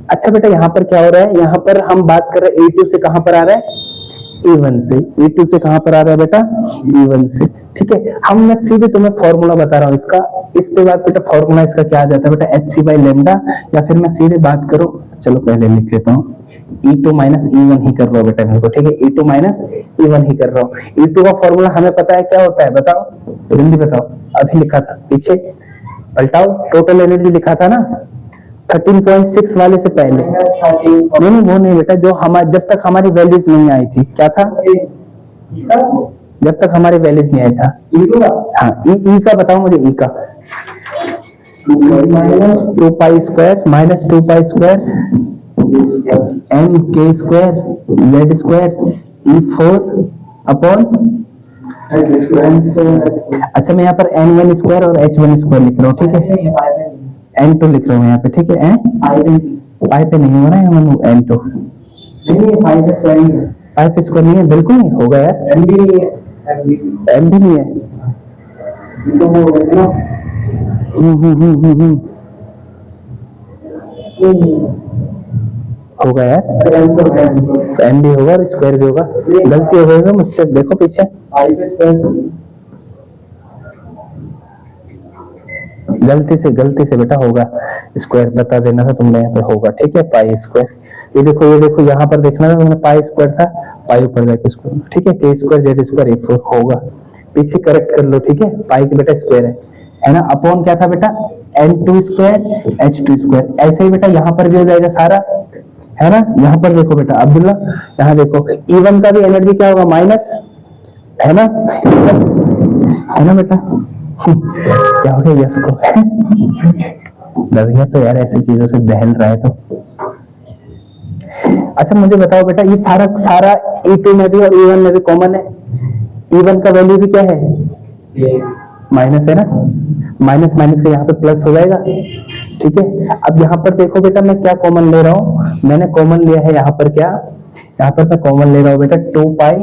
अच्छा बेटा, यहाँ पर क्या हो रहा है, यहाँ पर हम बात कर रहे हैं E2 से कहां पर आ रहा है, E1 से। E2 से कहां पर आ रहा है बेटा, E1 से। ठीक है, हम मैं सीधे तुम्हें फॉर्मूला बता रहा हूँ इसका, इस पे बात बेटा, फॉर्मूला इसका क्या आ जाता है बेटा, Hc बाई लेमडा, या फिर मैं सीधे बात करूं, चलो पहले लिख लेता हूँ, E2 माइनस E1 ही कर रहा हूँ बेटा मेरे को, ठीक है, E2 माइनस E1 ही कर रहा हूँ। E2 का फॉर्मूला हमें पता है क्या होता है, बताओ जल्दी बताओ, अभी लिखा था, पीछे पलटाओ, टोटल एनर्जी लिखा था ना 13.6 वाले से पहले। नहीं वो नहीं बेटा, जो हमारे जब तक हमारी वैल्यूज नहीं आई थी, क्या था, जब तक हमारी वैल्यूज नहीं आया था। हाँ, ई का बताओ मुझे, ई का 2 pi square minus 2 pi square m k square Z square E4 upon. अच्छा मैं यहाँ पर N1 स्क्वायर और H1 स्क्वायर लिख रहा हूँ, ठीक है, N2 लिख रहा हूँ यहाँ पे, ठीक है, पाई पे नहीं हो रहा है, N2 पाई पे स्क्वायर नहीं है, बिल्कुल नहीं होगा यार, एम भी नहीं है, तो वो है ना, होगा यार, एम भी होगा और स्क्वायर भी होगा, गलती हो गई मुझसे, देखो पीछे, गलती से बेटा होगा, स्क्वायर बता देना था तुमने, यहाँ पे होगा, ठीक है, पाई स्क्वायर। ये देखो यहाँ पर देखना था तुमने, पाई स्क्वायर था, पाई ऊपर जाके स्क्वायर, ठीक है, के स्क्वायर जेड स्क्वायर E4 होगा, पीछे करेक्ट कर लो, ठीक है, पाई की बेटा स्क्वायर है ना, अपॉन क्या था बेटा, N2 स्क्वायर H2 स्क्वायर। ऐसे ही बेटा यहाँ पर भी हो जाएगा सारा, है ना। यहाँ पर देखो बेटा अब्दुल्ला, यहाँ देखो E1 का भी एनर्जी क्या होगा, माइनस, है ना, है ना बेटा क्या हो गया यस को डर गया तो यार, ऐसी चीजों से बहल रहा है तो। अच्छा मुझे बताओ बेटा, ये सारा E2 में भी और E1 में भी कॉमन है, E1 का वैल्यू भी क्या है, माइनस है ना, माइनस माइनस का यहाँ पे प्लस हो जाएगा, ठीक है। अब यहाँ पर देखो बेटा, मैं क्या कॉमन ले रहा हूँ, मैंने कॉमन लिया है यहाँ पर, क्या, यहाँ पर मैं कॉमन ले रहा हूँ बेटा 2 पाई,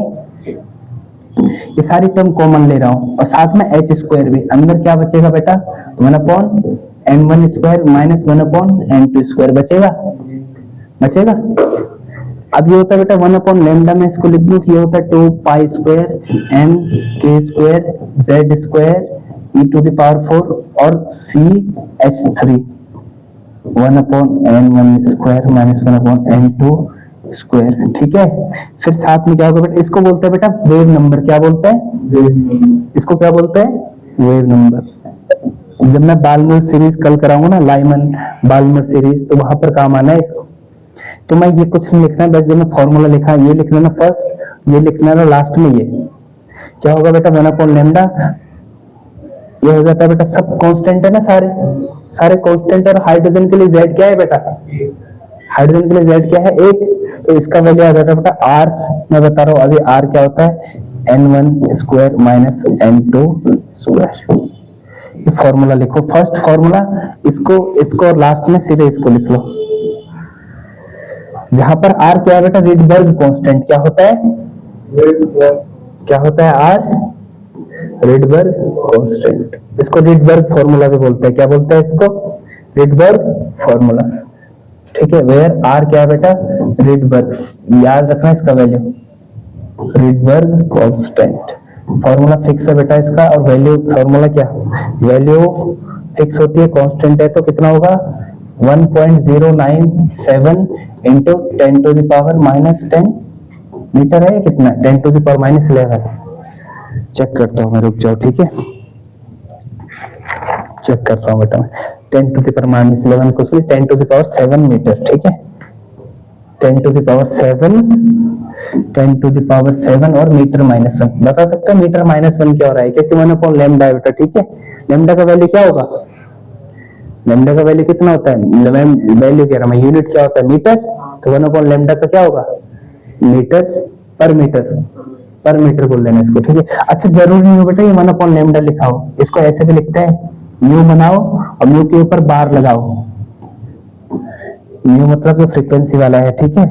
ये सारी टर्म कॉमन ले रहा हूँ, और साथ में H स्क्वायर भी, अंदर क्या बचेगा बेटा, 1/N1 square minus 1/N2 square बचेगा। अब ये होता है बेटा 1 लैम्डा, में इसको लिख दूं, ये होता है 2 pi square m k square Z square e⁴ और CH3 1/N1 square minus 1/N2 square, ठीक है। फिर साथ में क्या होगा बेटा, इसको बोलते हैं बेटा वेव नंबर, क्या बोलते हैं, इसको क्या बोलते हैं, वेव नंबर। जब मैं बाल्मर सीरीज कल कराऊंगा ना, लाइमन बाल्मर सीरीज, तो वहां पर काम आना है इसको। तो मैं ये कुछ नहीं लिखना है, बस जो मैं फॉर्मूला लिखा है ये लिख लेना फर्स्ट, ये लिखना है लास्ट में, ये क्या होगा बेटा 1 लैम्डा, ये हो जाता है बेटा, सब कांस्टेंट है ना, सारे कांस्टेंट, और हाइड्रोजन के लिए जेड क्या है बेटा, हाइड्रोजन के लिए जेड क्या है 1, तो इसका वैल्यू आ जाता है बेटा आर, मैं बता रहा हूँ अभी आर क्या होता है, N1 square minus N2 square. ये फॉर्मूला लिखो, फर्स्ट फॉर्मूला, इसको और लास्ट में सीधे इसको लिख लो, जहां पर आर क्या है बेटा, रिडबर्ग कांस्टेंट, क्या होता है, क्या होता है आर, रिडबर्ग कांस्टेंट। इसको रिडबर्ग फॉर्मूला भी बोलते हैं, क्या बोलते हैं इसको, रिडबर्ग फॉर्मूला। ठीक है। वेयर आर क्या है बेटा, रिडबर्ग, याद रखना इसका value, Rydberg constant, formula fix है बेटा इसका, और वैल्यू फॉर्मूला क्या, वैल्यू फिक्स होती है, कांस्टेंट है तो कितना होगा 1.097 into 10 to the power -10 metre है, कितना 10 टू द पावर -11, चेक करता हूँ मैं, रुक जाओ, ठीक है, चेक कर रहा हूँ बेटा मैं, 10 टू द पावर -11 को 10 टू द पावर 7 मीटर, ठीक है, 10 to the power 7, 10 to the power 7 और मीटर -1, बता सकते हैं मीटर -1 क्या हो रहा है, क्योंकि 1 लैम्डा है बेटा, ठीक है, लैम्डा का वैल्यू क्या होगा, लैम्डा का वैल्यू कितना होता है, वैल्यू कह रहा मैं, यूनिट क्या होता है मीटर, तो 1 लैम्डा का क्या होगा, मीटर पर मीटर बोल देना इसको, ठीक है। अच्छा जरूरी नहीं हो बेटा ये 1 लैम्डा लिखा हो, इसको ऐसे भी लिखते हैं, म्यू बनाओ और म्यू के ऊपर बार लगाओ, म्यू मतलब ये फ्रीक्वेंसी वाला है, ठीक है,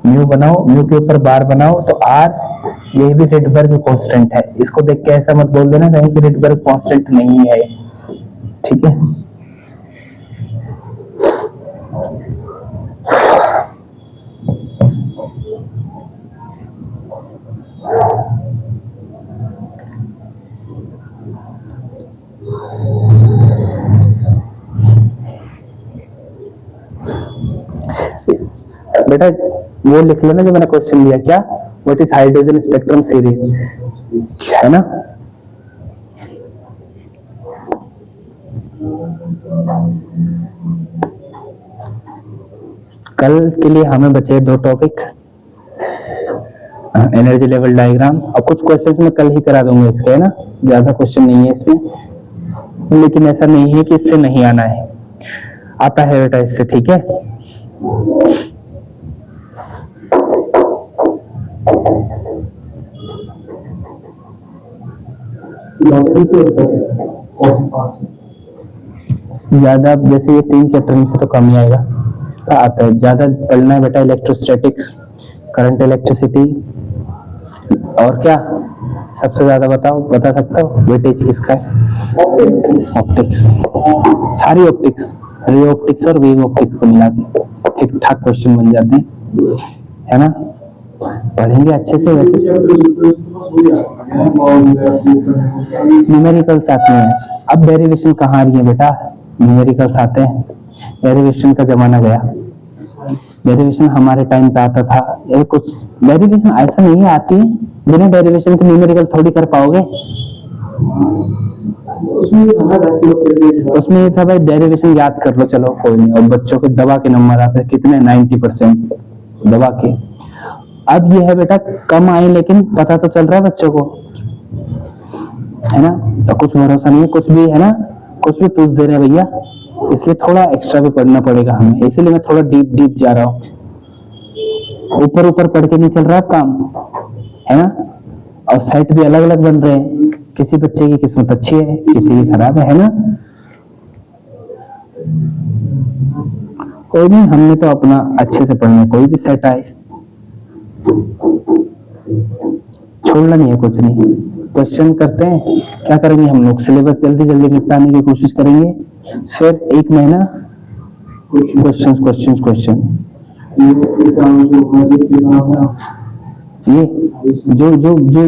म्यू बनाओ, म्यू के ऊपर बार बनाओ, तो आर ये भी रिडबर्ग कांस्टेंट है, इसको देख के ऐसा मत बोल देना कहीं कि रिडबर्ग कांस्टेंट नहीं है, ठीक है। बेटा वो लिख लेना जो मैंने क्वेश्चन दिया, क्या, what is hydrogen spectrum series, है ना, कल के लिए हमें बचे 2 टॉपिक, एनर्जी लेवल डायग्राम, और कुछ क्वेश्चंस मैं कल ही करा दूंगा इसके, है ना, ज्यादा क्वेश्चन नहीं है इसमें, लेकिन ऐसा नहीं है कि इससे नहीं आना है, आता है बेटा इससे, ठीक है। ज्यादा जैसे ये 3 चैप्टर से तो कम ही आएगा, आता है, ज्यादा पढ़ना है बेटा इलेक्ट्रोस्टैटिक्स, करंट, इलेक्ट्रिसिटी, और क्या सबसे ज्यादा बताओ, बता सकता हो वेटेज किसका है, ऑप्टिक्स, सारी ऑप्टिक्स, रे ऑप्टिक्स और वेव ऑप्टिक्स को मिला के ठीक ठाक क्वेश्चन बन जाते हैं, है ना, पढ़ेंगे अच्छे से। वैसे न्यूमेरिकल्स आते हैं, अब डेरिवेशन कहाँ आ रही है बेटा, न्यूमेरिकल्स आते हैं, डेरिवेशन का जमाना गया, डेरिवेशन हमारे टाइम पे आता था, ये कुछ डेरिवेशन ऐसा नहीं आती है, बिना डेरिवेशन के न्यूमेरिकल थोड़ी कर पाओगे, उसमें ये था भाई डेरिवेशन याद कर लो, चलो कोई नहीं, और बच्चों के दवा के नंबर आते कितने 90% दवा के, अब ये है बेटा कम आए लेकिन पता तो चल रहा है बच्चों को, है ना, तो कुछ भरोसा नहीं है, कुछ भी है ना, कुछ भी पूछ दे रहे हैं भैया, इसलिए थोड़ा एक्स्ट्रा भी पढ़ना पड़ेगा हमें, इसीलिए मैं थोड़ा डीप जा रहा हूँ, ऊपर पढ़ के नहीं चल रहा है काम, है ना, और सेट भी अलग अलग बन रहे हैं, किसी बच्चे की किस्मत अच्छी है, किसी की खराब है ना, कोई नहीं, हमने तो अपना अच्छे से पढ़ना, कोई भी सेट आए छोड़ना नहीं है, कुछ नहीं, क्वेश्चन करते हैं, क्या करेंगे हम लोग, सिलेबस जल्दी निपटाने की कोशिश करेंगे, फिर 1 महीना क्वेश्चन, ये जो है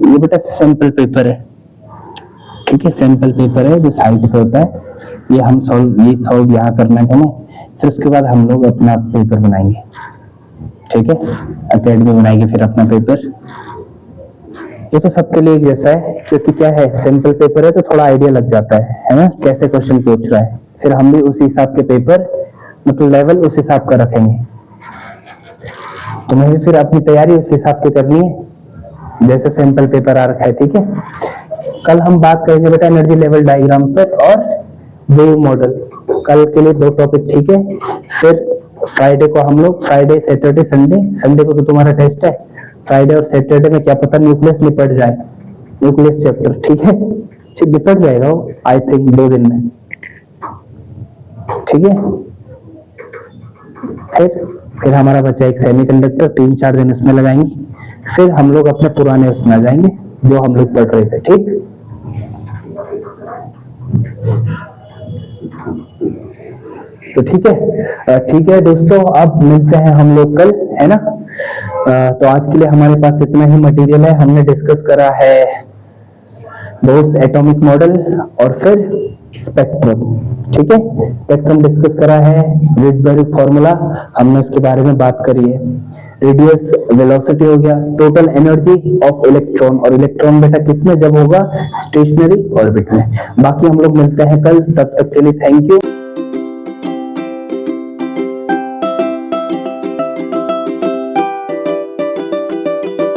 ये बेटा सैंपल पेपर है, ठीक है, सैंपल पेपर है जो साइट पे होता है, ये हम सॉल्व यहाँ करना है हमें, फिर उसके बाद हम लोग अपना पेपर बनाएंगे, ठीक है, एकेडमी बनाएगी फिर अपना पेपर, ये तो सबके लिए एक जैसा है, क्योंकि क्या है सैंपल पेपर है तो थोड़ा आइडिया लग जाता है ना, कैसे क्वेश्चन पूछ रहा है, फिर हम भी उस हिसाब के पेपर मतलब लेवल उस हिसाब का रखेंगे, तुम्हें भी फिर अपनी तैयारी उस हिसाब की करनी है जैसे सैंपल पेपर आ रखा है, ठीक है। कल हम बात करेंगे बेटा एनर्जी लेवल डायग्राम पर और वेव मॉडल, कल के लिए 2 टॉपिक, ठीक है। फिर फ्राइडे को हम लोग, फ्राइडे सैटरडे संडे को तो तुम्हारा टेस्ट है, फ्राइडे और सैटरडे में क्या पता न्यूक्लियस निपट जाए, न्यूक्लियस चैप्टर, ठीक है, निपट जाएगा वो आई थिंक 2 दिन में, ठीक है। फिर हमारा बचा एक सेमीकंडक्टर, 3-4 दिन इसमें लगाएंगे, फिर हम लोग अपने पुराने उसमें आ जाएंगे जो हम लोग पढ़ रहे थे, ठीक। तो ठीक है दोस्तों, अब मिलते हैं हम लोग कल, है ना। तो आज के लिए हमारे पास इतना ही मटेरियल है। हमने डिस्कस करा है बोर्स एटॉमिक मॉडल और फिर स्पेक्ट्रम, ठीक है। स्पेक्ट्रम डिस्कस करा है, रिडबर्ग फॉर्मूला हमने उसके बारे में बात करी है। रेडियस, वेलोसिटी हो गया, टोटल एनर्जी ऑफ इलेक्ट्रॉन, और इलेक्ट्रॉन बेटा किसमें जब होगा, स्टेशनरी ऑर्बिट में। बाकी हम लोग मिलते हैं कल, तब तक के लिए थैंक यू।